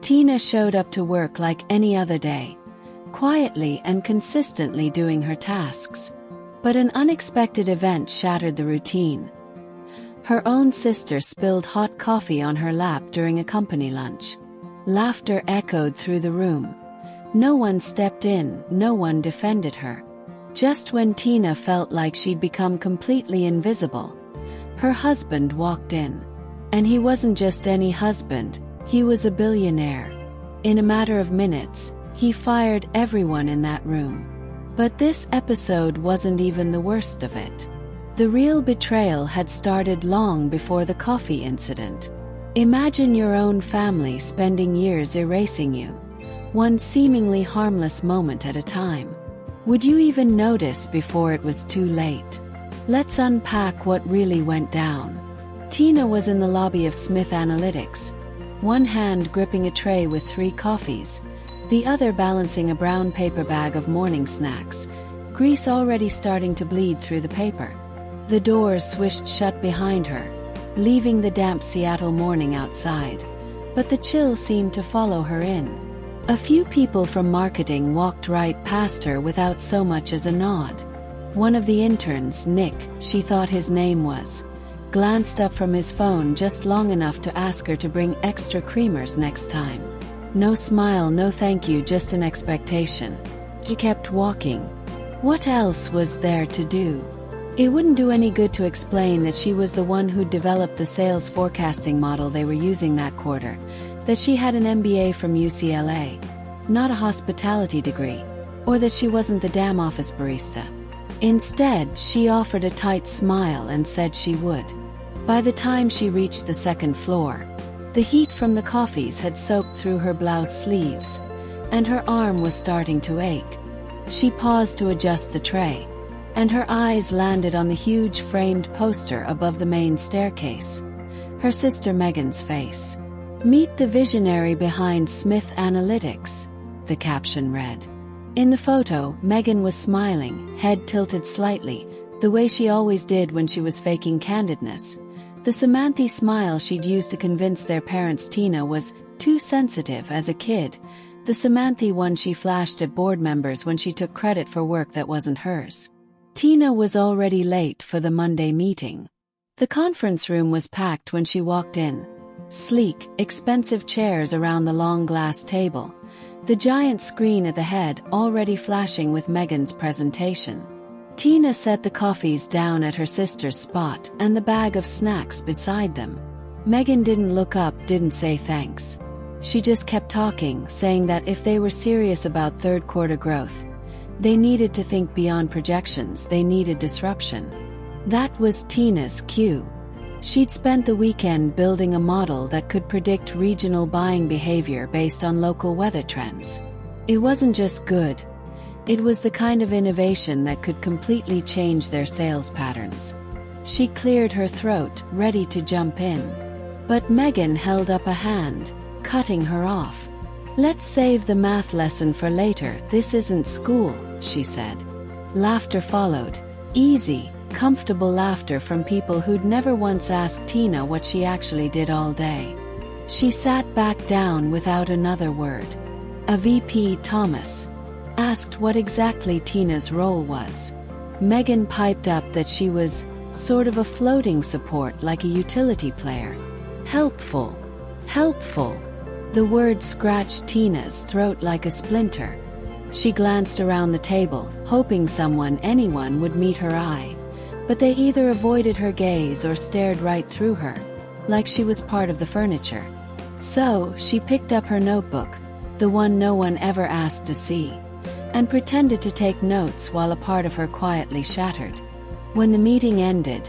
Tina showed up to work like any other day, quietly and consistently doing her tasks. But an unexpected event shattered the routine. Her own sister spilled hot coffee on her lap during a company lunch. Laughter echoed through the room. No one stepped in, no one defended her. Just when Tina felt like she'd become completely invisible, her husband walked in. And he wasn't just any husband, he was a billionaire. In a matter of minutes, he fired everyone in that room. But this episode wasn't even the worst of it. The real betrayal had started long before the coffee incident. Imagine your own family spending years erasing you, one seemingly harmless moment at a time. Would you even notice before it was too late? Let's unpack what really went down. Tina was in the lobby of Smith Analytics, one hand gripping a tray with 3 coffees, the other balancing a brown paper bag of morning snacks, grease already starting to bleed through the paper. The doors swished shut behind her, leaving the damp Seattle morning outside, but the chill seemed to follow her in. A few people from marketing walked right past her without so much as a nod. One of the interns, Nick, she thought his name was, glanced up from his phone just long enough to ask her to bring extra creamers next time. No smile, no thank you, just an expectation. He kept walking. What else was there to do? It wouldn't do any good to explain that she was the one who developed the sales forecasting model they were using that quarter, that she had an MBA from UCLA, not a hospitality degree, or that she wasn't the damn office barista. Instead, she offered a tight smile and said she would. By the time she reached the second floor, the heat from the coffees had soaked through her blouse sleeves, and her arm was starting to ache. She paused to adjust the tray, and her eyes landed on the huge framed poster above the main staircase. Her sister Megan's face. "Meet the visionary behind Smith Analytics," the caption read. In the photo, Megan was smiling, head tilted slightly, the way she always did when she was faking candidness. The Samantha smile she'd used to convince their parents Tina was too sensitive as a kid, the Samantha one she flashed at board members when she took credit for work that wasn't hers. Tina was already late for the Monday meeting. The conference room was packed when she walked in. Sleek, expensive chairs around the long glass table. The giant screen at the head already flashing with Megan's presentation. Tina set the coffees down at her sister's spot and the bag of snacks beside them. Megan didn't look up, didn't say thanks. She just kept talking, saying that if they were serious about third quarter growth, they needed to think beyond projections, they needed disruption. That was Tina's cue. She'd spent the weekend building a model that could predict regional buying behavior based on local weather trends. It wasn't just good. It was the kind of innovation that could completely change their sales patterns. She cleared her throat, ready to jump in. But Megan held up a hand, cutting her off. "Let's save the math lesson for later, this isn't school," she said. Laughter followed. Easy, comfortable laughter from people who'd never once asked Tina what she actually did all day. She sat back down without another word. A VP, Thomas, asked what exactly Tina's role was. Megan piped up that she was sort of a floating support, like a utility player. Helpful. Helpful. The word scratched Tina's throat like a splinter. She glanced around the table, hoping anyone would meet her eye. But they either avoided her gaze or stared right through her, like she was part of the furniture. So, she picked up her notebook, the one no one ever asked to see, and pretended to take notes while a part of her quietly shattered. When the meeting ended,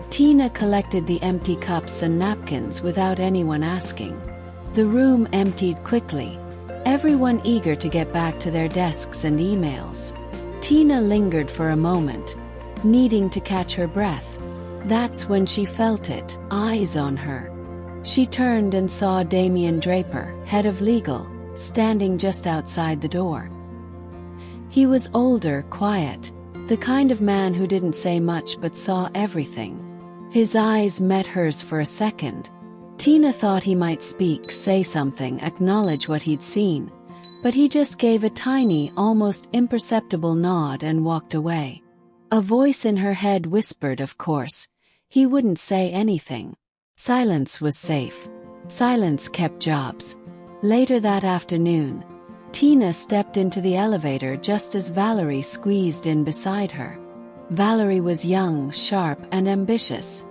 Tina collected the empty cups and napkins without anyone asking. The room emptied quickly, everyone eager to get back to their desks and emails. Tina lingered for a moment, needing to catch her breath. That's when she felt it, eyes on her. She turned and saw Damian Draper, head of legal, standing just outside the door. He was older, quiet, the kind of man who didn't say much but saw everything. His eyes met hers for a second, Tina thought he might speak, say something, acknowledge what he'd seen, but he just gave a tiny, almost imperceptible nod and walked away. A voice in her head whispered, of course, he wouldn't say anything. Silence was safe. Silence kept jobs. Later that afternoon, Tina stepped into the elevator just as Valerie squeezed in beside her. Valerie was young, sharp, and ambitious.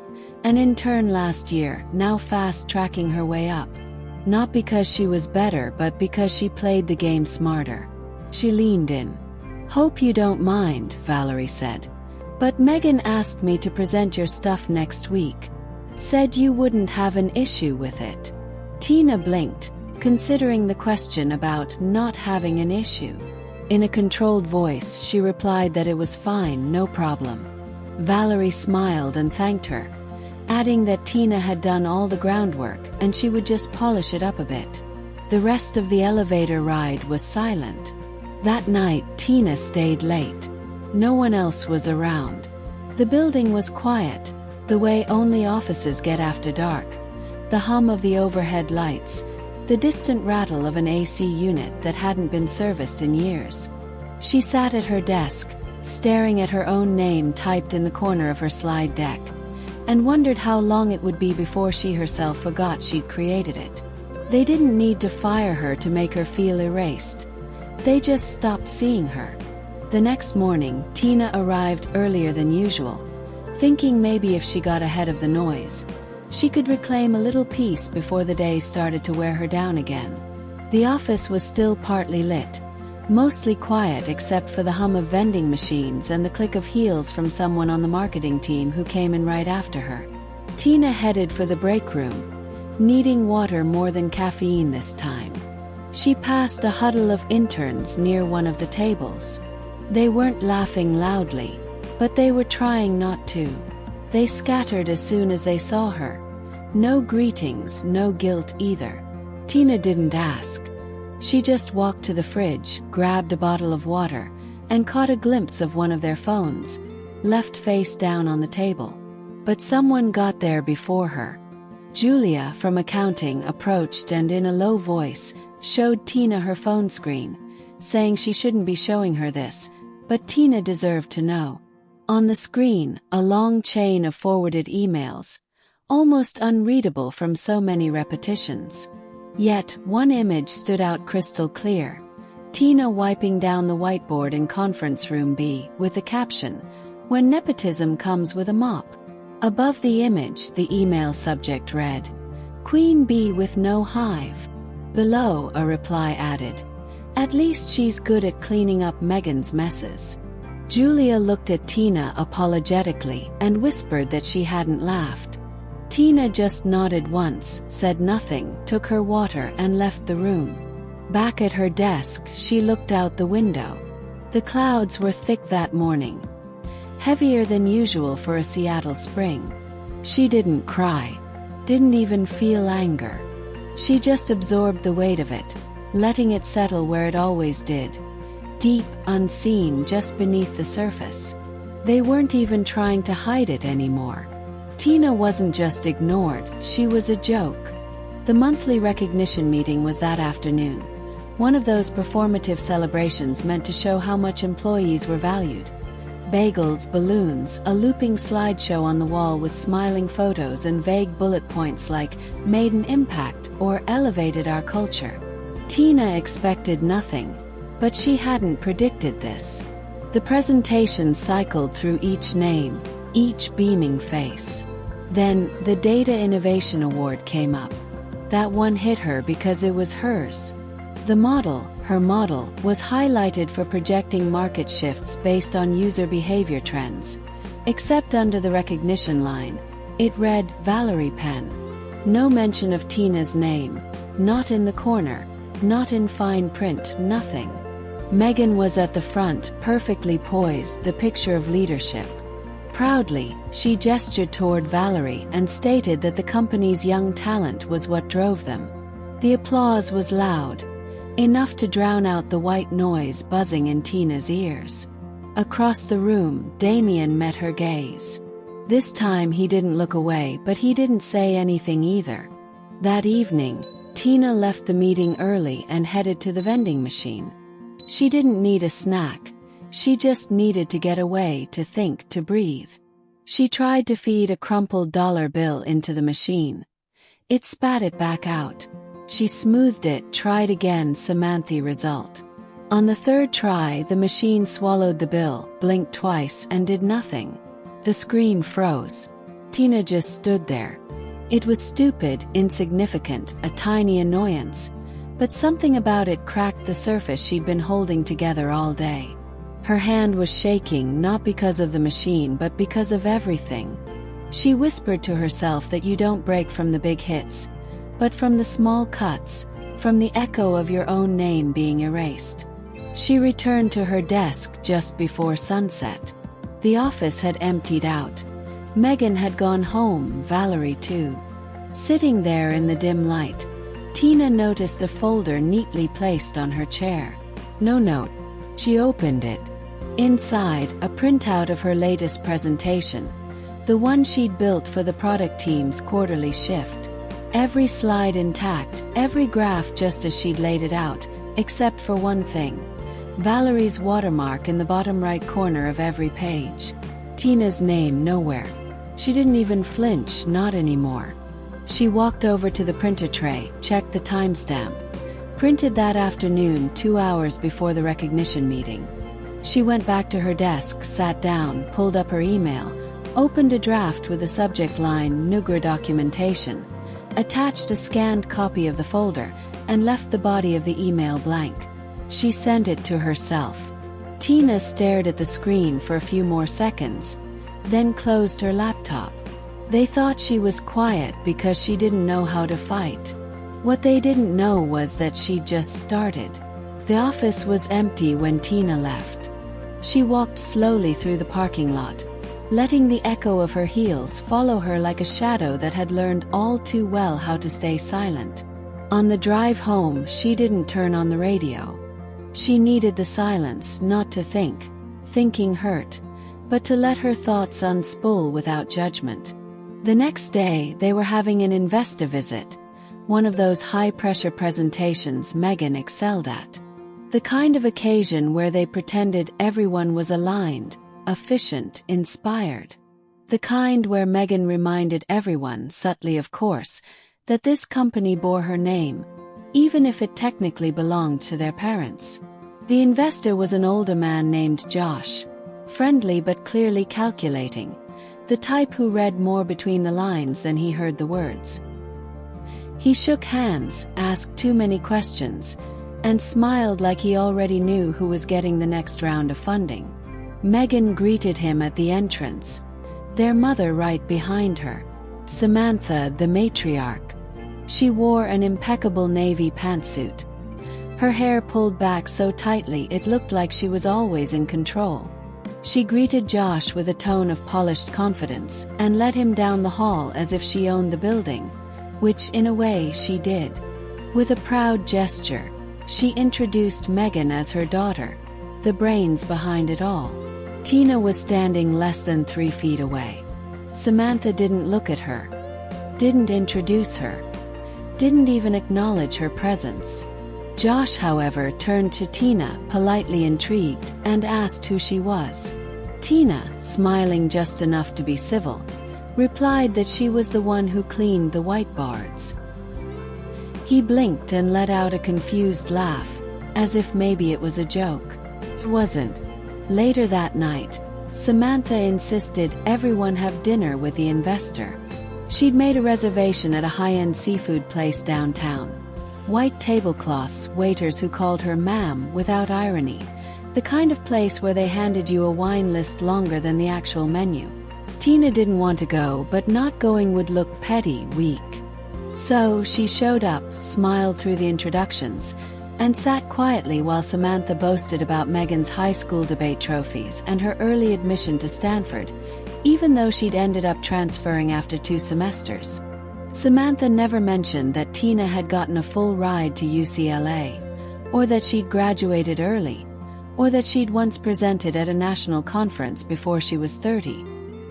An intern last year, now fast-tracking her way up. Not because she was better, but because she played the game smarter. She leaned in. "Hope you don't mind," Valerie said. "But Megan asked me to present your stuff next week. Said you wouldn't have an issue with it." Tina blinked, considering the question about not having an issue. In a controlled voice, she replied that it was fine, no problem. Valerie smiled and thanked her, adding that Tina had done all the groundwork and she would just polish it up a bit. The rest of the elevator ride was silent. That night, Tina stayed late. No one else was around. The building was quiet, the way only offices get after dark. The hum of the overhead lights, the distant rattle of an AC unit that hadn't been serviced in years. She sat at her desk, staring at her own name typed in the corner of her slide deck, and wondered how long it would be before she herself forgot she'd created it. They didn't need to fire her to make her feel erased. They just stopped seeing her. The next morning, Tina arrived earlier than usual, thinking maybe if she got ahead of the noise, she could reclaim a little peace before the day started to wear her down again. The office was still partly lit, mostly quiet except for the hum of vending machines and the click of heels from someone on the marketing team who came in right after her. Tina headed for the break room, needing water more than caffeine this time. She passed a huddle of interns near one of the tables. They weren't laughing loudly, but they were trying not to. They scattered as soon as they saw her. No greetings, no guilt either. Tina didn't ask. She just walked to the fridge, grabbed a bottle of water, and caught a glimpse of one of their phones, left face down on the table. But someone got there before her. Julia from accounting approached and in a low voice showed Tina her phone screen, saying she shouldn't be showing her this, but Tina deserved to know. On the screen, a long chain of forwarded emails, almost unreadable from so many repetitions. Yet, one image stood out crystal clear. Tina wiping down the whiteboard in conference room B with the caption, "When nepotism comes with a mop." Above the image, the email subject read, "Queen Bee with no hive." Below, a reply added, "At least she's good at cleaning up Megan's messes." Julia looked at Tina apologetically and whispered that she hadn't laughed. Tina just nodded once, said nothing, took her water and left the room. Back at her desk, she looked out the window. The clouds were thick that morning, heavier than usual for a Seattle spring. She didn't cry, didn't even feel anger. She just absorbed the weight of it, letting it settle where it always did. Deep, unseen, just beneath the surface. They weren't even trying to hide it anymore. Tina wasn't just ignored, she was a joke. The monthly recognition meeting was that afternoon. One of those performative celebrations meant to show how much employees were valued. Bagels, balloons, a looping slideshow on the wall with smiling photos and vague bullet points like, "Made an impact," or "Elevated our culture." Tina expected nothing, but she hadn't predicted this. The presentation cycled through each name, each beaming face. Then, the Data Innovation Award came up. That one hit her because it was hers. The model, her model, was highlighted for projecting market shifts based on user behavior trends. Except under the recognition line, it read Valerie Penn. No mention of Tina's name, not in the corner, not in fine print, nothing. Megan was at the front, perfectly poised, the picture of leadership. Proudly, she gestured toward Valerie and stated that the company's young talent was what drove them. The applause was loud, enough to drown out the white noise buzzing in Tina's ears. Across the room, Damien met her gaze. This time he didn't look away, but he didn't say anything either. That evening, Tina left the meeting early and headed to the vending machine. She didn't need a snack. She just needed to get away, to think, to breathe. She tried to feed a crumpled dollar bill into the machine. It spat it back out. She smoothed it, tried again, Samantha result. On the third try, the machine swallowed the bill, blinked twice, and did nothing. The screen froze. Tina just stood there. It was stupid, insignificant, a tiny annoyance, but something about it cracked the surface she'd been holding together all day. Her hand was shaking, not because of the machine but because of everything. She whispered to herself that you don't break from the big hits, but from the small cuts, from the echo of your own name being erased. She returned to her desk just before sunset. The office had emptied out. Megan had gone home, Valerie too. Sitting there in the dim light, Tina noticed a folder neatly placed on her chair. No note. She opened it. Inside, a printout of her latest presentation, the one she'd built for the product team's quarterly shift. Every slide intact, every graph just as she'd laid it out, except for one thing: Valerie's watermark in the bottom right corner of every page. Tina's name nowhere. She didn't even flinch, not anymore. She walked over to the printer tray, checked the timestamp. Printed that afternoon, 2 hours before the recognition meeting. She went back to her desk, sat down, pulled up her email, opened a draft with the subject line Nugra documentation, attached a scanned copy of the folder, and left the body of the email blank. She sent it to herself. Tina stared at the screen for a few more seconds, then closed her laptop. They thought she was quiet because she didn't know how to fight. What they didn't know was that she'd just started. The office was empty when Tina left. She walked slowly through the parking lot, letting the echo of her heels follow her like a shadow that had learned all too well how to stay silent. On the drive home, she didn't turn on the radio. She needed the silence, not to think. Thinking hurt, but to let her thoughts unspool without judgment. The next day, they were having an investor visit, one of those high-pressure presentations Megan excelled at. The kind of occasion where they pretended everyone was aligned, efficient, inspired. The kind where Megan reminded everyone, subtly of course, that this company bore her name, even if it technically belonged to their parents. The investor was an older man named Josh, friendly but clearly calculating, the type who read more between the lines than he heard the words. He shook hands, asked too many questions, and smiled like he already knew who was getting the next round of funding. Megan greeted him at the entrance, their mother right behind her, Samantha, the matriarch. She wore an impeccable navy pantsuit. Her hair pulled back so tightly it looked like she was always in control. She greeted Josh with a tone of polished confidence and led him down the hall as if she owned the building, which in a way she did. With a proud gesture, she introduced Megan as her daughter, the brains behind it all. Tina was standing less than 3 feet away. Samantha didn't look at her, didn't introduce her, didn't even acknowledge her presence. Josh, however, turned to Tina, politely intrigued, and asked who she was. Tina, smiling just enough to be civil, replied that she was the one who cleaned the whiteboards. He blinked and let out a confused laugh, as if maybe it was a joke. It wasn't. Later that night, Samantha insisted everyone have dinner with the investor. She'd made a reservation at a high-end seafood place downtown. White tablecloths, waiters who called her ma'am without irony, the kind of place where they handed you a wine list longer than the actual menu. Tina didn't want to go, but not going would look petty, weak. So she showed up, smiled through the introductions, and sat quietly while Samantha boasted about Megan's high school debate trophies and her early admission to Stanford, even though she'd ended up transferring after 2 semesters. Samantha never mentioned that Tina had gotten a full ride to UCLA, or that she'd graduated early, or that she'd once presented at a national conference before she was 30.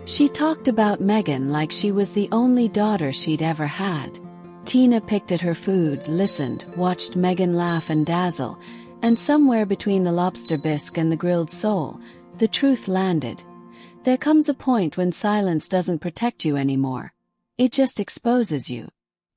She talked about Megan like she was the only daughter she'd ever had. Tina picked at her food, listened, watched Megan laugh and dazzle, and somewhere between the lobster bisque and the grilled sole, the truth landed. There comes a point when silence doesn't protect you anymore. It just exposes you.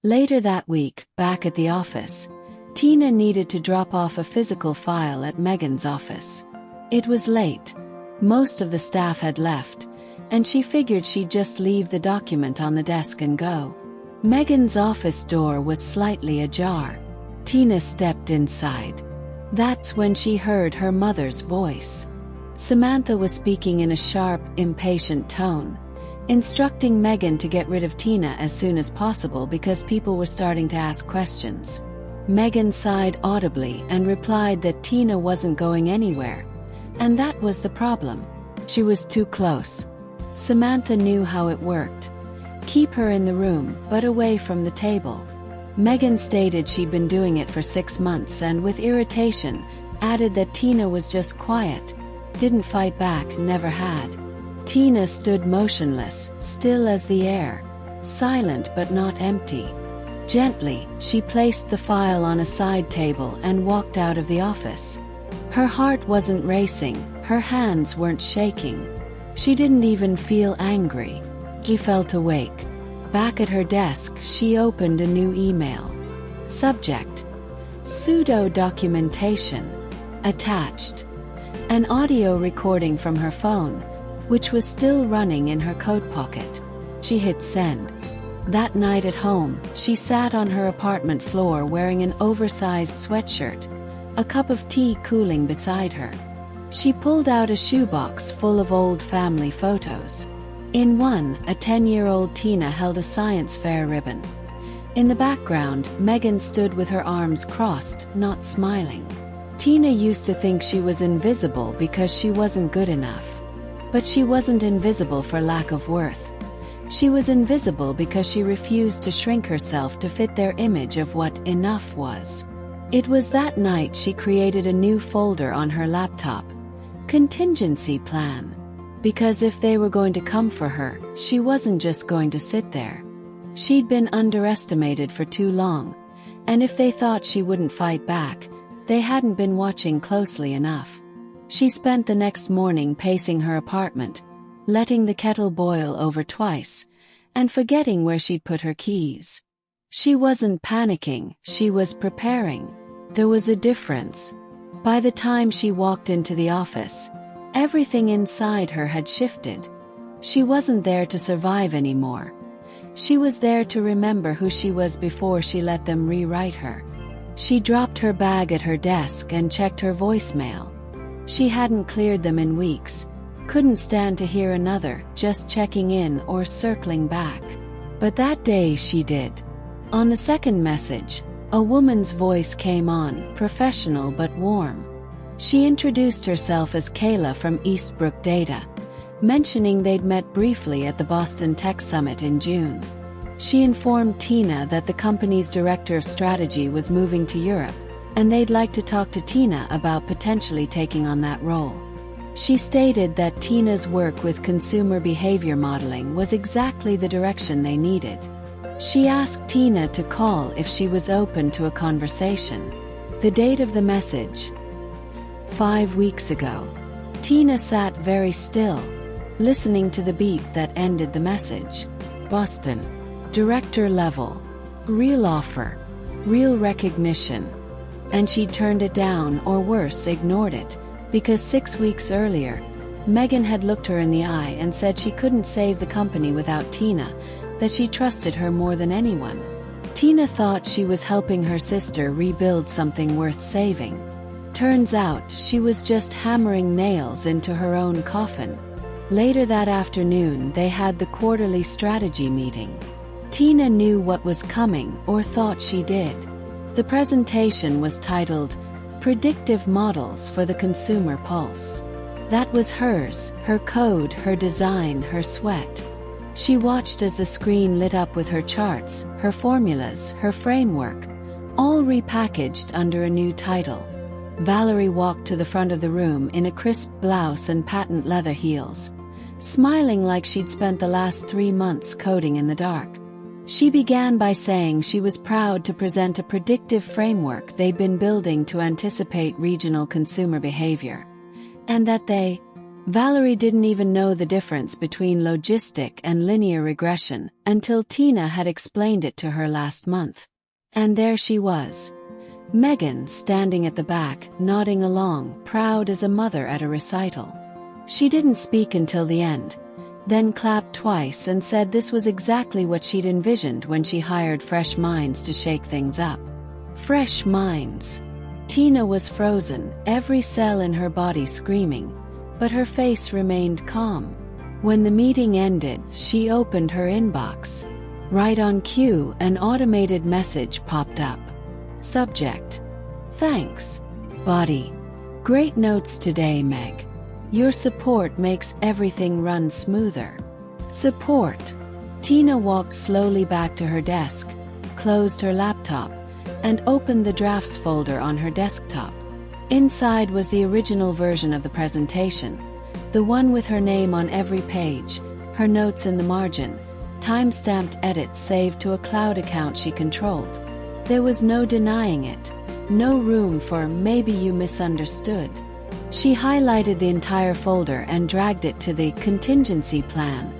Later that week, back at the office, Tina needed to drop off a physical file at Megan's office. It was late. Most of the staff had left, and she figured she'd just leave the document on the desk and go. Megan's office door was slightly ajar. Tina stepped inside. That's when she heard her mother's voice. Samantha was speaking in a sharp, impatient tone, instructing Megan to get rid of Tina as soon as possible because people were starting to ask questions. Megan sighed audibly and replied that Tina wasn't going anywhere, and that was the problem. She was too close. Samantha knew how it worked. Keep her in the room, but away from the table. Megan stated she'd been doing it for 6 months and with irritation, added that Tina was just quiet, didn't fight back, never had. Tina stood motionless, still as the air, silent but not empty. Gently, she placed the file on a side table and walked out of the office. Her heart wasn't racing, her hands weren't shaking. She didn't even feel angry. She felt awake. Back at her desk, she opened a new email. Subject: pseudo-documentation. Attached: an audio recording from her phone, which was still running in her coat pocket. She hit send. That night at home, she sat on her apartment floor wearing an oversized sweatshirt, a cup of tea cooling beside her. She pulled out a shoebox full of old family photos. In one, a 10-year-old Tina held a science fair ribbon. In the background, Megan stood with her arms crossed, not smiling. Tina used to think she was invisible because she wasn't good enough. But she wasn't invisible for lack of worth. She was invisible because she refused to shrink herself to fit their image of what enough was. It was that night she created a new folder on her laptop. Contingency plan. Because if they were going to come for her, she wasn't just going to sit there. She'd been underestimated for too long, and if they thought she wouldn't fight back, they hadn't been watching closely enough. She spent the next morning pacing her apartment, letting the kettle boil over twice, and forgetting where she'd put her keys. She wasn't panicking, she was preparing. There was a difference. By the time she walked into the office, everything inside her had shifted. She wasn't there to survive anymore. She was there to remember who she was before she let them rewrite her. She dropped her bag at her desk and checked her voicemail. She hadn't cleared them in weeks. Couldn't stand to hear another, just checking in or circling back. But that day she did. On the second message, a woman's voice came on, professional but warm. She introduced herself as Kayla from Eastbrook Data, mentioning they'd met briefly at the Boston Tech Summit in June. She informed Tina that the company's director of strategy was moving to Europe, and they'd like to talk to Tina about potentially taking on that role. She stated that Tina's work with consumer behavior modeling was exactly the direction they needed. She asked Tina to call if she was open to a conversation. The date of the message: 5 weeks ago. Tina sat very still, listening to the beep that ended the message. Boston. Director level. Real offer. Real recognition. And she turned it down, or worse, ignored it, because 6 weeks earlier, Megan had looked her in the eye and said she couldn't save the company without Tina, that she trusted her more than anyone. Tina thought she was helping her sister rebuild something worth saving. Turns out she was just hammering nails into her own coffin. Later that afternoon, they had the quarterly strategy meeting. Tina knew what was coming, or thought she did. The presentation was titled, Predictive Models for the Consumer Pulse. That was hers, her code, her design, her sweat. She watched as the screen lit up with her charts, her formulas, her framework, all repackaged under a new title. Valerie walked to the front of the room in a crisp blouse and patent leather heels, smiling like she'd spent the last 3 months coding in the dark. She began by saying she was proud to present a predictive framework they'd been building to anticipate regional consumer behavior, and that Valerie didn't even know the difference between logistic and linear regression until Tina had explained it to her last month. And there she was, Megan, standing at the back, nodding along, proud as a mother at a recital. She didn't speak until the end, then clapped twice and said this was exactly what she'd envisioned when she hired Fresh Minds to shake things up. Fresh Minds. Tina was frozen, every cell in her body screaming, but her face remained calm. When the meeting ended, she opened her inbox. Right on cue, an automated message popped up. Subject: Thanks. Body: Great notes today, Meg. Your support makes everything run smoother. Support. Tina walked slowly back to her desk, closed her laptop, and opened the drafts folder on her desktop. Inside was the original version of the presentation, the one with her name on every page, her notes in the margin, time-stamped edits saved to a cloud account she controlled. There was no denying it, no room for maybe you misunderstood. She highlighted the entire folder and dragged it to the contingency plan,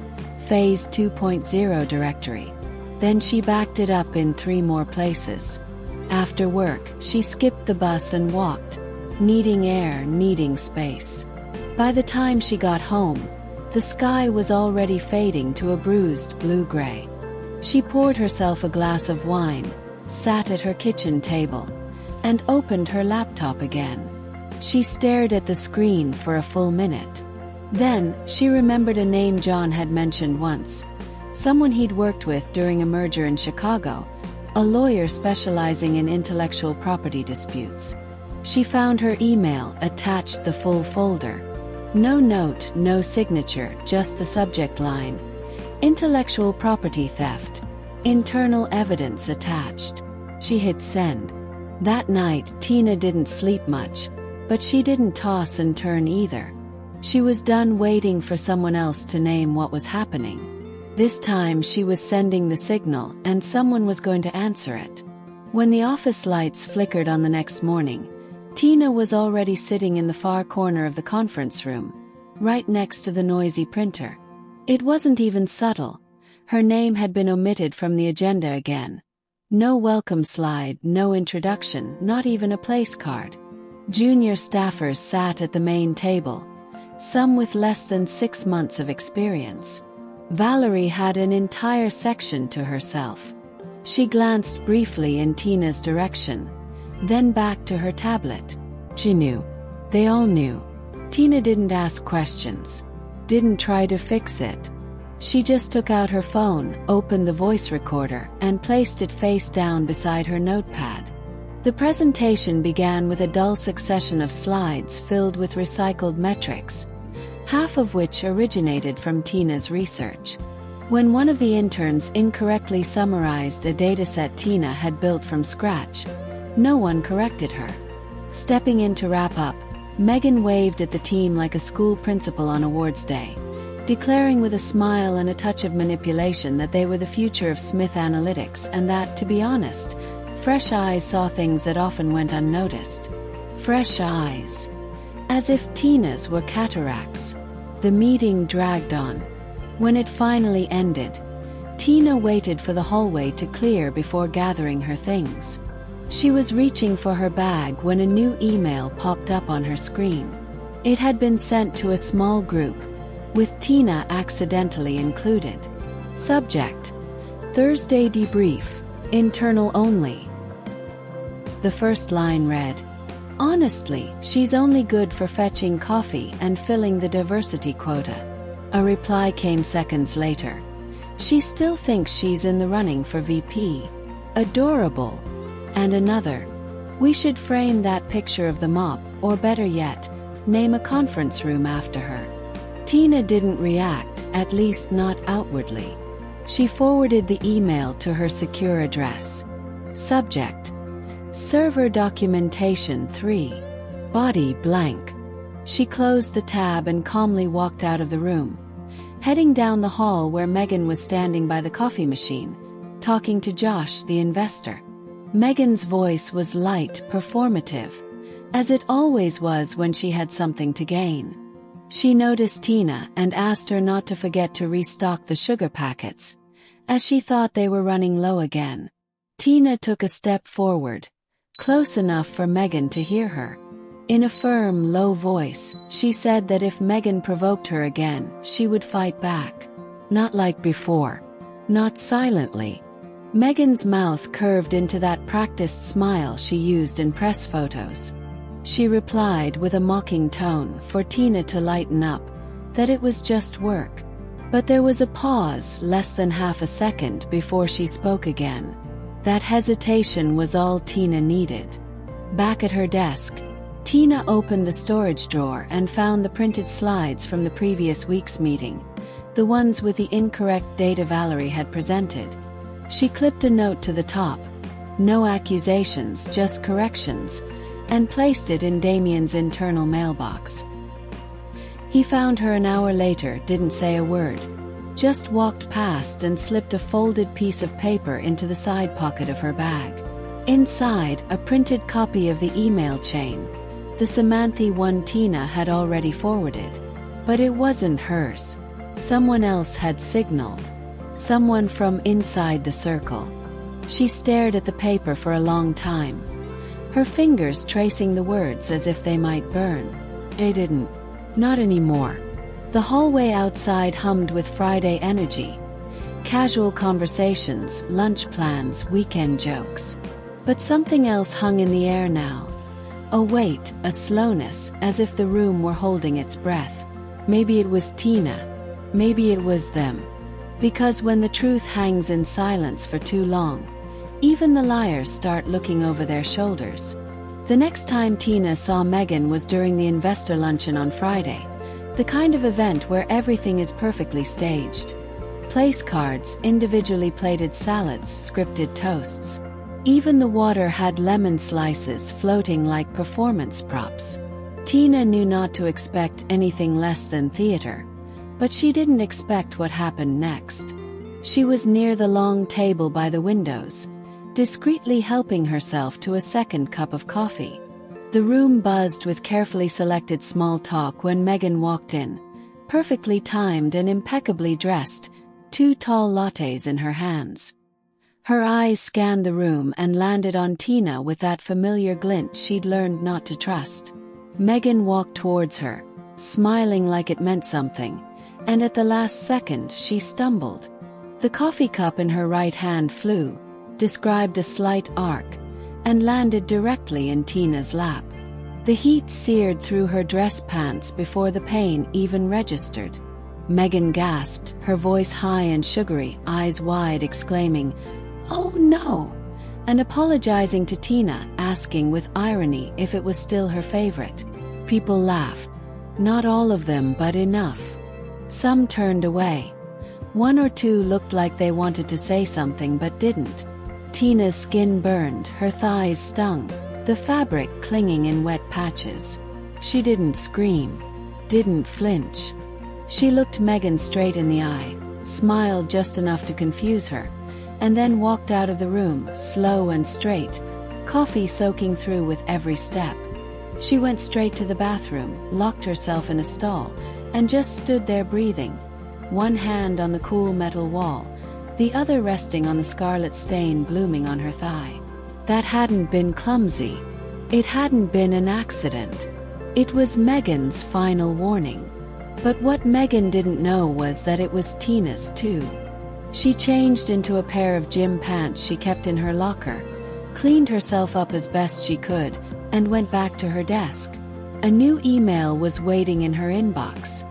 phase 2.0 directory. Then she backed it up in 3 more places. After work, she skipped the bus and walked, needing air, needing space. By the time she got home, the sky was already fading to a bruised blue-gray. She poured herself a glass of wine, sat at her kitchen table, and opened her laptop again. She stared at the screen for a full minute. Then, she remembered a name John had mentioned once, someone he'd worked with during a merger in Chicago, a lawyer specializing in intellectual property disputes. She found her email, attached the full folder. No note, no signature, just the subject line: Intellectual property theft. Internal evidence attached. She hit send. That night, Tina didn't sleep much, but she didn't toss and turn either. She was done waiting for someone else to name what was happening. This time she was sending the signal, and someone was going to answer it. When the office lights flickered on the next morning, Tina was already sitting in the far corner of the conference room, right next to the noisy printer. It wasn't even subtle. Her name had been omitted from the agenda again. No welcome slide, no introduction, not even a place card. Junior staffers sat at the main table, some with less than 6 months of experience. Valerie had an entire section to herself. She glanced briefly in Tina's direction, then back to her tablet. She knew. They all knew. Tina didn't ask questions, didn't try to fix it. She just took out her phone, opened the voice recorder, and placed it face down beside her notepad. The presentation began with a dull succession of slides filled with recycled metrics, half of which originated from Tina's research. When one of the interns incorrectly summarized a dataset Tina had built from scratch, no one corrected her. Stepping in to wrap up, Megan waved at the team like a school principal on awards day, declaring with a smile and a touch of manipulation that they were the future of Smith Analytics and that, to be honest, fresh eyes saw things that often went unnoticed. Fresh eyes. As if Tina's were cataracts. The meeting dragged on. When it finally ended, Tina waited for the hallway to clear before gathering her things. She was reaching for her bag when a new email popped up on her screen. It had been sent to a small group, with Tina accidentally included. Subject: Thursday debrief, internal only. The first line read, "Honestly, she's only good for fetching coffee and filling the diversity quota." A reply came seconds later. "She still thinks she's in the running for VP. Adorable." And another, "We should frame that picture of the mop, or better yet, name a conference room after her." Tina didn't react, at least not outwardly. She forwarded the email to her secure address. Subject: Server documentation 3. Body blank. She closed the tab and calmly walked out of the room, heading down the hall where Megan was standing by the coffee machine, talking to Josh, the investor. Megan's voice was light, performative, as it always was when she had something to gain. She noticed Tina and asked her not to forget to restock the sugar packets, as she thought they were running low again. Tina took a step forward, close enough for Megan to hear her. In a firm, low voice, she said that if Megan provoked her again, she would fight back. Not like before. Not silently. Megan's mouth curved into that practiced smile she used in press photos. She replied with a mocking tone for Tina to lighten up, that it was just work. But there was a pause, less than half a second before she spoke again. That hesitation was all Tina needed. Back at her desk, Tina opened the storage drawer and found the printed slides from the previous week's meeting, the ones with the incorrect data Valerie had presented. She clipped a note to the top, "No accusations, just corrections," and placed it in Damien's internal mailbox. He found her an hour later, didn't say a word, just walked past and slipped a folded piece of paper into the side pocket of her bag. Inside, a printed copy of the email chain, the Samantha one Tina had already forwarded. But it wasn't hers. Someone else had signaled. Someone from inside the circle. She stared at the paper for a long time, her fingers tracing the words as if they might burn. They didn't. Not anymore. The hallway outside hummed with Friday energy. Casual conversations, lunch plans, weekend jokes. But something else hung in the air now. A weight, a slowness, as if the room were holding its breath. Maybe it was Tina. Maybe it was them. Because when the truth hangs in silence for too long, even the liars start looking over their shoulders. The next time Tina saw Megan was during the investor luncheon on Friday, the kind of event where everything is perfectly staged. Place cards, individually plated salads, scripted toasts. Even the water had lemon slices floating like performance props. Tina knew not to expect anything less than theater, but she didn't expect what happened next. She was near the long table by the windows, discreetly helping herself to a second cup of coffee. The room buzzed with carefully selected small talk when Megan walked in, perfectly timed and impeccably dressed, 2 tall lattes in her hands. Her eyes scanned the room and landed on Tina with that familiar glint she'd learned not to trust. Megan walked towards her, smiling like it meant something, and at the last second she stumbled. The coffee cup in her right hand flew, described a slight arc, and landed directly in Tina's lap. The heat seared through her dress pants before the pain even registered. Megan gasped, her voice high and sugary, eyes wide, exclaiming, "Oh no!" and apologizing to Tina, asking with irony if it was still her favorite. People laughed. Not all of them, but enough. Some turned away. 1 or 2 looked like they wanted to say something but didn't. Tina's skin burned, her thighs stung, the fabric clinging in wet patches. She didn't scream, didn't flinch. She looked Megan straight in the eye, smiled just enough to confuse her, and then walked out of the room, slow and straight, coffee soaking through with every step. She went straight to the bathroom, locked herself in a stall, and just stood there breathing, one hand on the cool metal wall, the other resting on the scarlet stain blooming on her thigh. That hadn't been clumsy. It hadn't been an accident. It was Megan's final warning. But what Megan didn't know was that it was Tina's too. She changed into a pair of gym pants she kept in her locker, cleaned herself up as best she could, and went back to her desk. A new email was waiting in her inbox.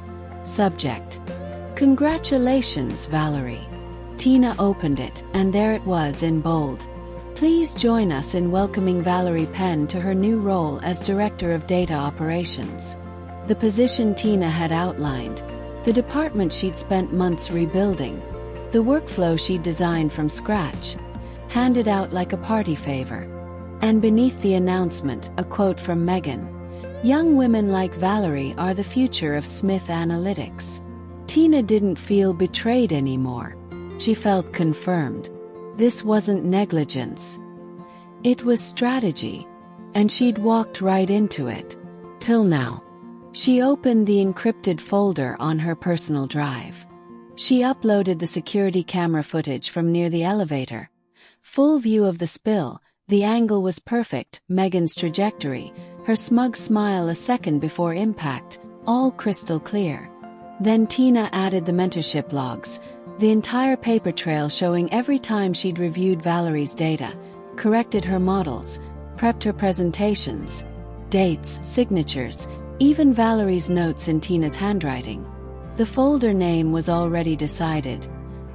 Subject: "Congratulations, Valerie." Tina opened it, and there it was in bold. "Please join us in welcoming Valerie Penn to her new role as Director of Data Operations." The position Tina had outlined, the department she'd spent months rebuilding, the workflow she'd designed from scratch, handed out like a party favor. And beneath the announcement, a quote from Megan: "Young women like Valerie are the future of Smith Analytics." Tina didn't feel betrayed anymore. She felt confirmed. This wasn't negligence. It was strategy, and she'd walked right into it. Till now. She opened the encrypted folder on her personal drive. She uploaded the security camera footage from near the elevator. Full view of the spill, the angle was perfect, Megan's trajectory, her smug smile a second before impact, all crystal clear. Then Tina added the mentorship logs, the entire paper trail showing every time she'd reviewed Valerie's data, corrected her models, prepped her presentations, dates, signatures, even Valerie's notes in Tina's handwriting. The folder name was already decided.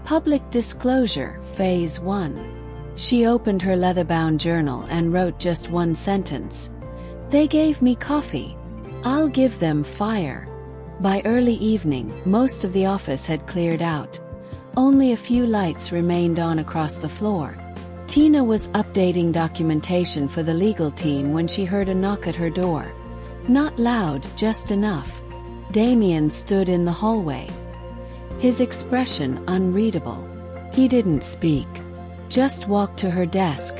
Public Disclosure, Phase 1. She opened her leather-bound journal and wrote just one sentence. They gave me coffee. I'll give them fire. By early evening, most of the office had cleared out. Only a few lights remained on across the floor. Tina was updating documentation for the legal team when she heard a knock at her door. Not loud, just enough. Damien stood in the hallway. His expression unreadable. He didn't speak. Just walked to her desk,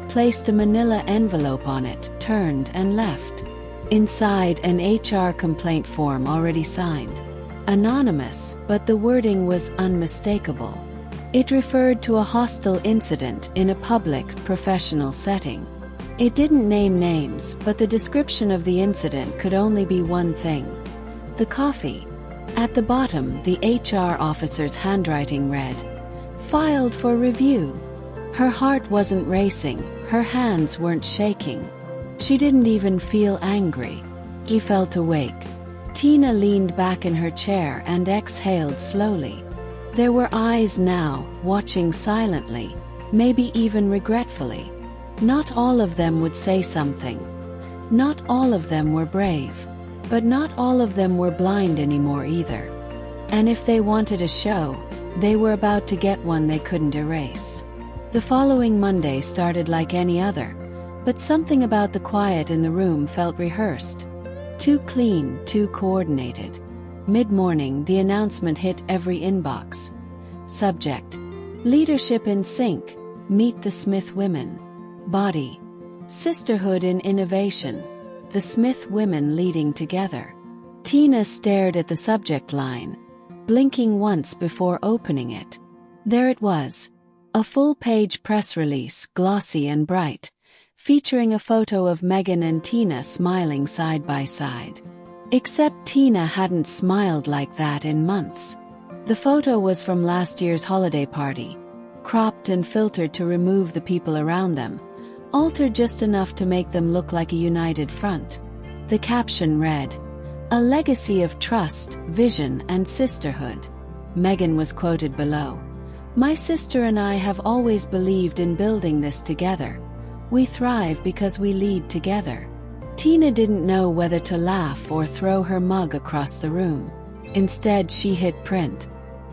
placed a manila envelope on it, turned and left. Inside, an HR complaint form already signed. Anonymous, but the wording was unmistakable. It referred to a hostile incident in a public, professional setting. It didn't name names, but the description of the incident could only be one thing. The coffee. At the bottom, the HR officer's handwriting read, "Filed for review." Her heart wasn't racing, her hands weren't shaking. She didn't even feel angry. She felt awake. Tina leaned back in her chair and exhaled slowly. There were eyes now, watching silently, maybe even regretfully. Not all of them would say something. Not all of them were brave. But not all of them were blind anymore either. And if they wanted a show, they were about to get one they couldn't erase. The following Monday started like any other, but something about the quiet in the room felt rehearsed. Too clean, too coordinated. Mid-morning, the announcement hit every inbox. Subject: Leadership in Sync. Meet the Smith Women. Body: Sisterhood in Innovation. The Smith Women leading together. Tina stared at the subject line, blinking once before opening it. There it was. A full-page press release, glossy and bright, featuring a photo of Megan and Tina smiling side by side. Except Tina hadn't smiled like that in months. The photo was from last year's holiday party, cropped and filtered to remove the people around them, altered just enough to make them look like a united front. The caption read, "A legacy of trust, vision, and sisterhood." Megan was quoted below. "My sister and I have always believed in building this together. We thrive because we lead together." Tina didn't know whether to laugh or throw her mug across the room. Instead, she hit print.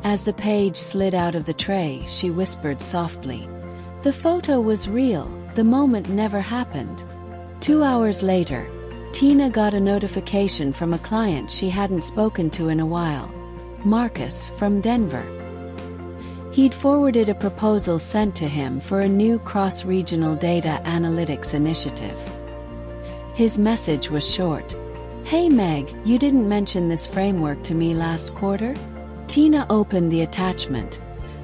As the page slid out of the tray, she whispered softly, "The photo was real. The moment never happened." 2 hours later, Tina got a notification from a client she hadn't spoken to in a while. Marcus, from Denver. He'd forwarded a proposal sent to him for a new cross-regional data analytics initiative. His message was short. "Hey Meg, you didn't mention this framework to me last quarter?" Tina opened the attachment.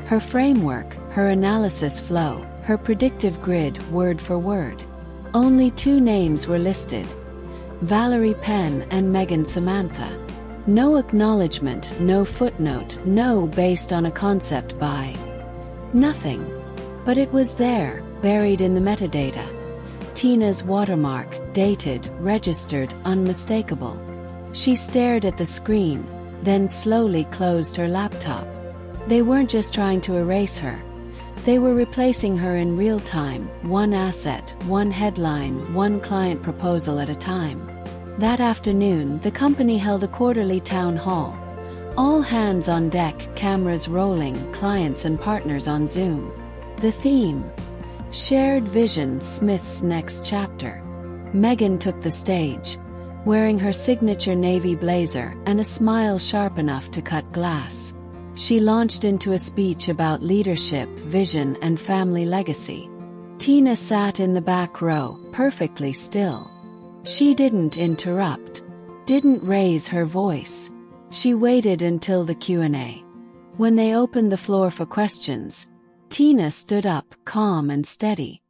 Her framework, her analysis flow, her predictive grid, word for word. Only 2 names were listed: Valerie Penn and Megan Samantha. No acknowledgement, no footnote, no based on a concept by. Nothing. But it was there, buried in the metadata. Tina's watermark, dated, registered, unmistakable. She stared at the screen, then slowly closed her laptop. They weren't just trying to erase her. They were replacing her in real time, one asset, one headline, one client proposal at a time. That afternoon, the company held a quarterly town hall. All hands on deck, cameras rolling, clients and partners on Zoom. The theme: Shared Vision, Smith's Next Chapter. Megan took the stage, wearing her signature navy blazer and a smile sharp enough to cut glass. She launched into a speech about leadership, vision, and family legacy. Tina sat in the back row, perfectly still. She didn't interrupt, didn't raise her voice. She waited until the Q&A. When they opened the floor for questions, Tina stood up, calm and steady.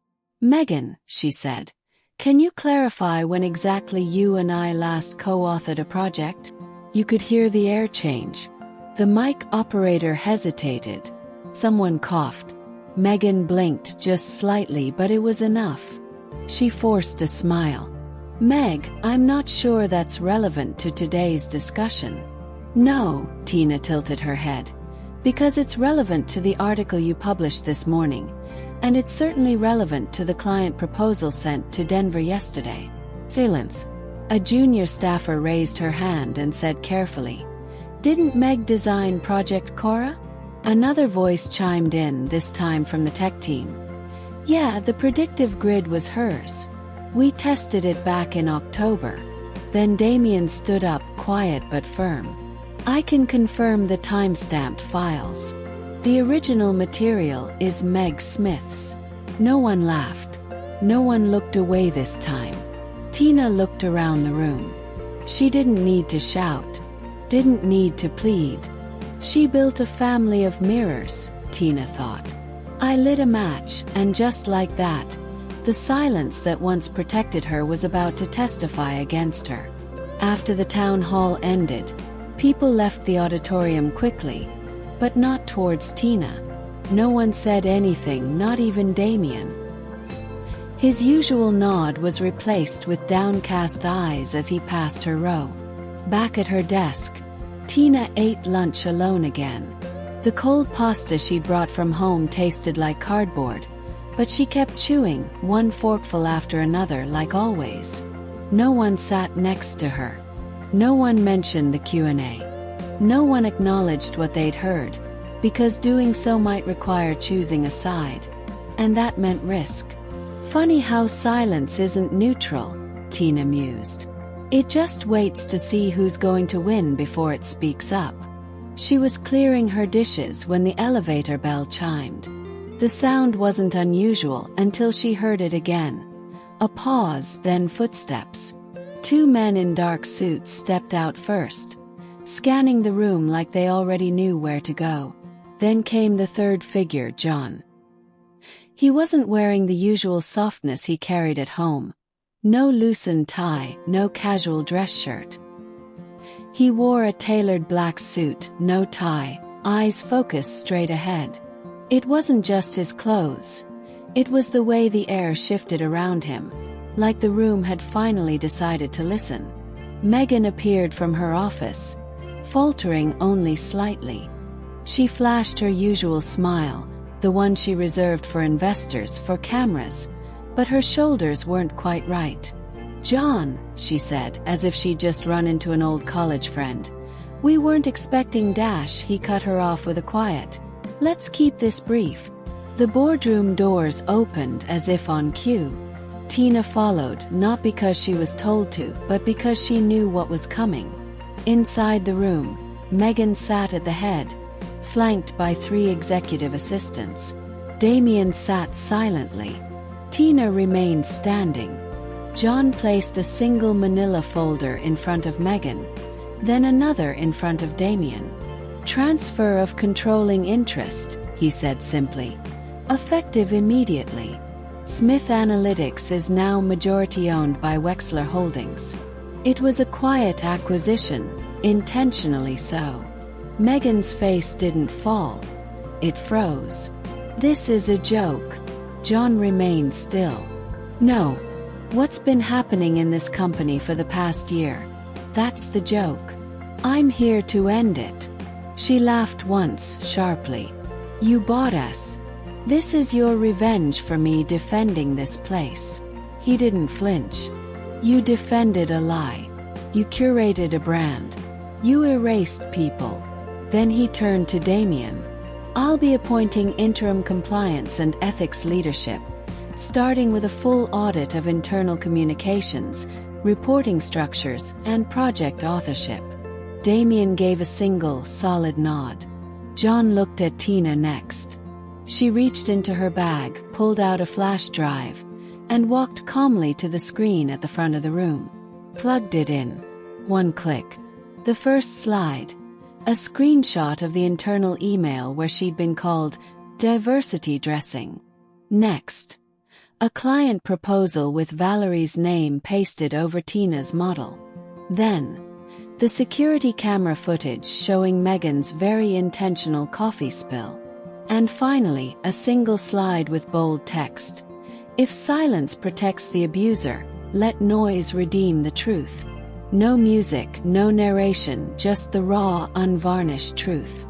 "Megan," she said, "can you clarify when exactly you and I last co-authored a project?" You could hear the air change. The mic operator hesitated. Someone coughed. Megan blinked just slightly, but it was enough. She forced a smile. "Meg, I'm not sure that's relevant to today's discussion." "No," Tina tilted her head. "Because it's relevant to the article you published this morning, and it's certainly relevant to the client proposal sent to Denver yesterday." Silence. A junior staffer raised her hand and said carefully, "Didn't Meg design Project Cora?" Another voice chimed in, this time from the tech team. "Yeah, the predictive grid was hers. We tested it back in October." Then Damien stood up, quiet but firm. "I can confirm the time-stamped files. The original material is Meg Smith's." No one laughed. No one looked away this time. Tina looked around the room. She didn't need to shout, didn't need to plead. She built a family of mirrors, Tina thought. I lit a match, and just like that, the silence that once protected her was about to testify against her. After the town hall ended, people left the auditorium quickly, but not towards Tina. No one said anything, not even Damien. His usual nod was replaced with downcast eyes as he passed her row. Back at her desk, Tina ate lunch alone again. The cold pasta she'd brought from home tasted like cardboard, but she kept chewing, one forkful after another like always. No one sat next to her. No one mentioned the Q&A. No one acknowledged what they'd heard, because doing so might require choosing a side. And that meant risk. Funny how silence isn't neutral, Tina mused. It just waits to see who's going to win before it speaks up. She was clearing her dishes when the elevator bell chimed. The sound wasn't unusual until she heard it again. A pause, then footsteps. Two men in dark suits stepped out first, scanning the room like they already knew where to go. Then came the third figure, John. He wasn't wearing the usual softness he carried at home. No loosened tie, no casual dress shirt. He wore a tailored black suit, no tie, eyes focused straight ahead. It wasn't just his clothes. It was the way the air shifted around him, like the room had finally decided to listen. Megan appeared from her office, faltering only slightly. She flashed her usual smile, the one she reserved for investors, for cameras, but her shoulders weren't quite right. "John," she said, as if she'd just run into an old college friend. "We weren't expecting Dash," he cut her off with a quiet, "Let's keep this brief." The boardroom doors opened as if on cue. Tina followed, not because she was told to, but because she knew what was coming. Inside the room, Megan sat at the head, flanked by 3 executive assistants. Damien sat silently. Tina remained standing. John placed a single manila folder in front of Megan, then another in front of Damien. "Transfer of controlling interest," he said simply. "Effective immediately. Smith Analytics is now majority-owned by Wexler Holdings." It was a quiet acquisition, intentionally so. Megan's face didn't fall. It froze. "This is a joke." John remained still. "No. What's been happening in this company for the past year? That's the joke. I'm here to end it." She laughed once, sharply. "You bought us. This is your revenge for me defending this place." He didn't flinch. "You defended a lie. You curated a brand. You erased people." Then he turned to Damien. "I'll be appointing interim compliance and ethics leadership, starting with a full audit of internal communications, reporting structures, and project authorship." Damien gave a single, solid nod. John looked at Tina next. She reached into her bag, pulled out a flash drive, and walked calmly to the screen at the front of the room. Plugged it in. One click. The first slide. A screenshot of the internal email where she'd been called diversity dressing. Next. A client proposal with Valerie's name pasted over Tina's model. Then, the security camera footage showing Megan's very intentional coffee spill. And finally, a single slide with bold text. If silence protects the abuser, let noise redeem the truth. No music, no narration, just the raw, unvarnished truth.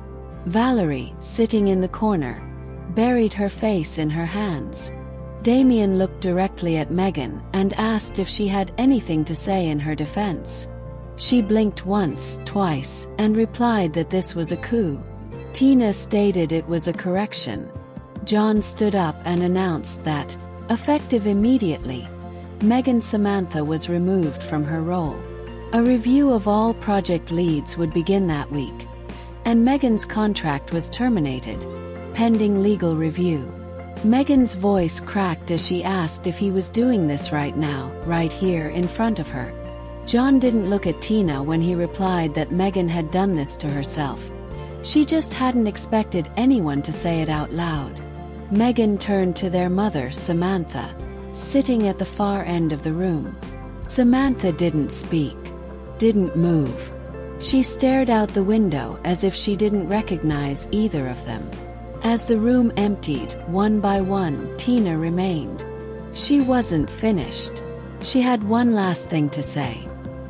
Valerie, sitting in the corner, buried her face in her hands. Damien looked directly at Megan and asked if she had anything to say in her defense. She blinked once, twice, and replied that this was a coup. Tina stated it was a correction. John stood up and announced that, effective immediately, Megan Samantha was removed from her role. A review of all project leads would begin that week, and Megan's contract was terminated, pending legal review. Megan's voice cracked as she asked if he was doing this right now, right here in front of her. John didn't look at Tina when he replied that Megan had done this to herself. She just hadn't expected anyone to say it out loud. Megan turned to their mother, Samantha, sitting at the far end of the room. Samantha didn't speak, didn't move. She stared out the window as if she didn't recognize either of them. As the room emptied, one by one, Tina remained. She wasn't finished. She had one last thing to say.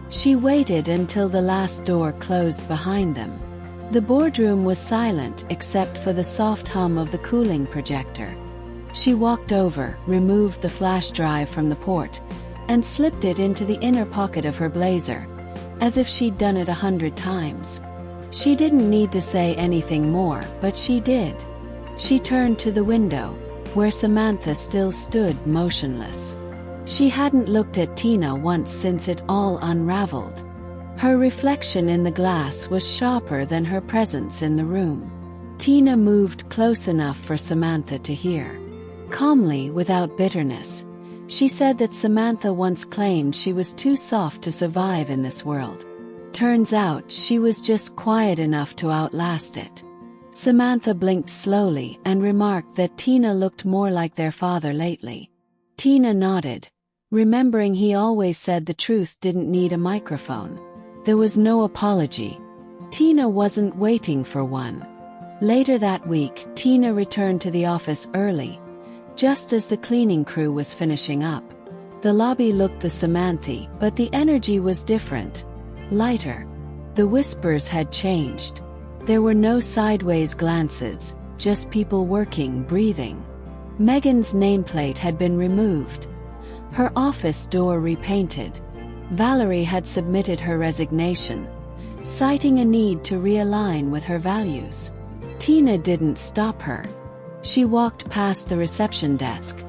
She waited until the last door closed behind them. The boardroom was silent except for the soft hum of the cooling projector. She walked over, removed the flash drive from the port, and slipped it into the inner pocket of her blazer, as if she'd done it 100 times. She didn't need to say anything more, but she did. She turned to the window, where Samantha still stood motionless. She hadn't looked at Tina once since it all unraveled. Her reflection in the glass was sharper than her presence in the room. Tina moved close enough for Samantha to hear. Calmly, without bitterness, she said that Samantha once claimed she was too soft to survive in this world. Turns out she was just quiet enough to outlast it. Samantha blinked slowly and remarked that Tina looked more like their father lately. Tina nodded, remembering he always said the truth didn't need a microphone. There was no apology. Tina wasn't waiting for one. Later that week, Tina returned to the office early, just as the cleaning crew was finishing up. The lobby looked the Samantha, but the energy was different, lighter. The whispers had changed. There were no sideways glances, just people working, breathing. Megan's nameplate had been removed. Her office door repainted. Valerie had submitted her resignation, citing a need to realign with her values. Tina didn't stop her. She walked past the reception desk,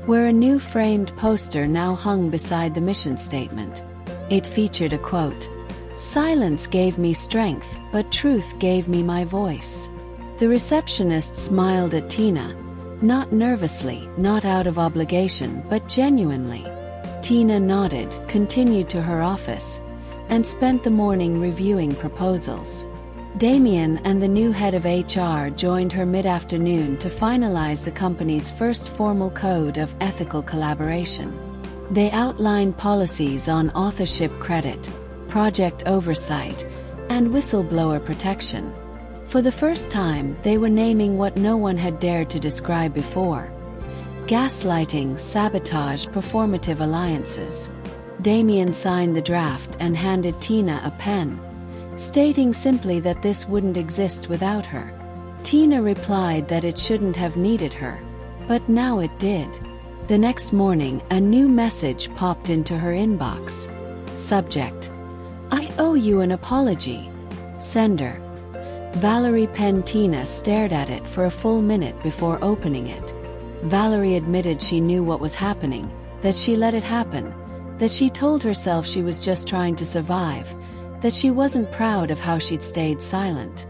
where a new framed poster now hung beside the mission statement. It featured a quote, "Silence gave me strength, but truth gave me my voice." The receptionist smiled at Tina, not nervously, not out of obligation, but genuinely. Tina nodded, continued to her office, and spent the morning reviewing proposals. Damien and the new head of HR joined her mid-afternoon to finalize the company's first formal code of ethical collaboration. They outlined policies on authorship credit, project oversight, and whistleblower protection. For the first time, they were naming what no one had dared to describe before: gaslighting, sabotage, performative alliances. Damien signed the draft and handed Tina a pen, stating simply that this wouldn't exist without her. Tina replied that it shouldn't have needed her, but now it did. The next morning, a new message popped into her inbox. Subject: "I owe you an apology." Sender: Valerie Penn. Tina stared at it for a full minute before opening it. Valerie admitted she knew what was happening, that she let it happen, that she told herself she was just trying to survive, that she wasn't proud of how she'd stayed silent.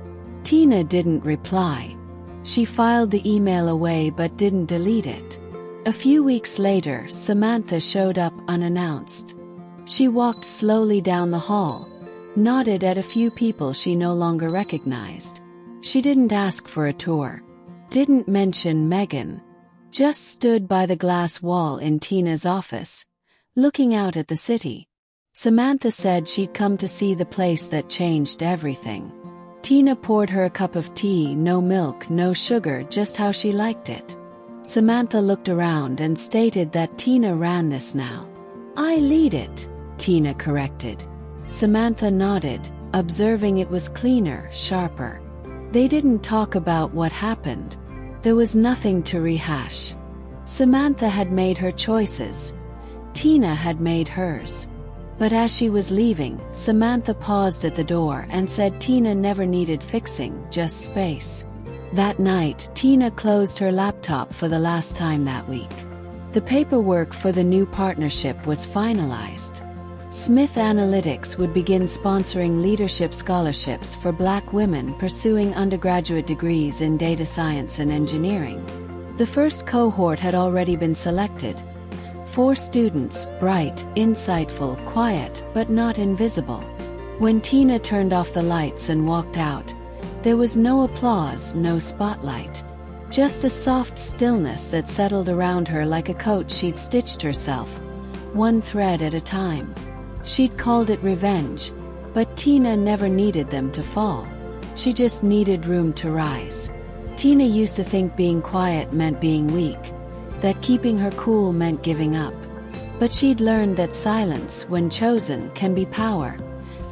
Tina didn't reply. She filed the email away but didn't delete it. A few weeks later, Samantha showed up unannounced. She walked slowly down the hall, nodded at a few people she no longer recognized. She didn't ask for a tour, didn't mention Megan, just stood by the glass wall in Tina's office, looking out at the city. Samantha said she'd come to see the place that changed everything. Tina poured her a cup of tea, no milk, no sugar, just how she liked it. Samantha looked around and stated that Tina ran this now. "I lead it," Tina corrected. Samantha nodded, observing it was cleaner, sharper. They didn't talk about what happened. There was nothing to rehash. Samantha had made her choices. Tina had made hers. But as she was leaving, Samantha paused at the door and said Tina never needed fixing, just space. That night, Tina closed her laptop for the last time that week. The paperwork for the new partnership was finalized. Smith Analytics would begin sponsoring leadership scholarships for Black women pursuing undergraduate degrees in data science and engineering. The first cohort had already been selected. 4 students, bright, insightful, quiet, but not invisible. When Tina turned off the lights and walked out, there was no applause, no spotlight. Just a soft stillness that settled around her like a coat she'd stitched herself, one thread at a time. She'd called it revenge, but Tina never needed them to fall. She just needed room to rise. Tina used to think being quiet meant being weak, that keeping her cool meant giving up. But she'd learned that silence, when chosen, can be power.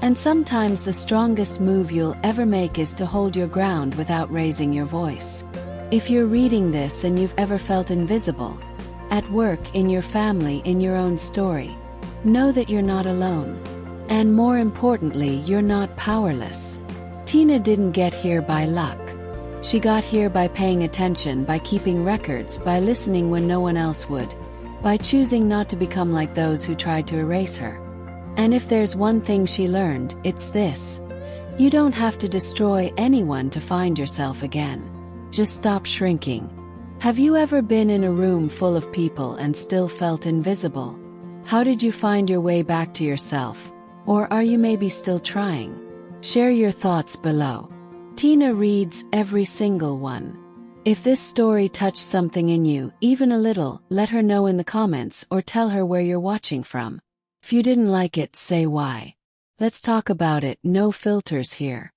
And sometimes the strongest move you'll ever make is to hold your ground without raising your voice. If you're reading this and you've ever felt invisible, at work, in your family, in your own story, know that you're not alone. And more importantly, you're not powerless. Tina didn't get here by luck. She got here by paying attention, by keeping records, by listening when no one else would, by choosing not to become like those who tried to erase her. And if there's one thing she learned, it's this: you don't have to destroy anyone to find yourself again. Just stop shrinking. Have you ever been in a room full of people and still felt invisible? How did you find your way back to yourself? Or are you maybe still trying? Share your thoughts below. Tina reads every single one. If this story touched something in you, even a little, let her know in the comments or tell her where you're watching from. If you didn't like it, say why. Let's talk about it, no filters here.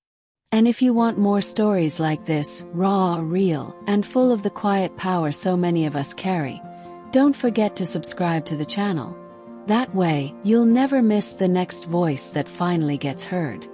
And if you want more stories like this, raw, real, and full of the quiet power so many of us carry, don't forget to subscribe to the channel. That way, you'll never miss the next voice that finally gets heard.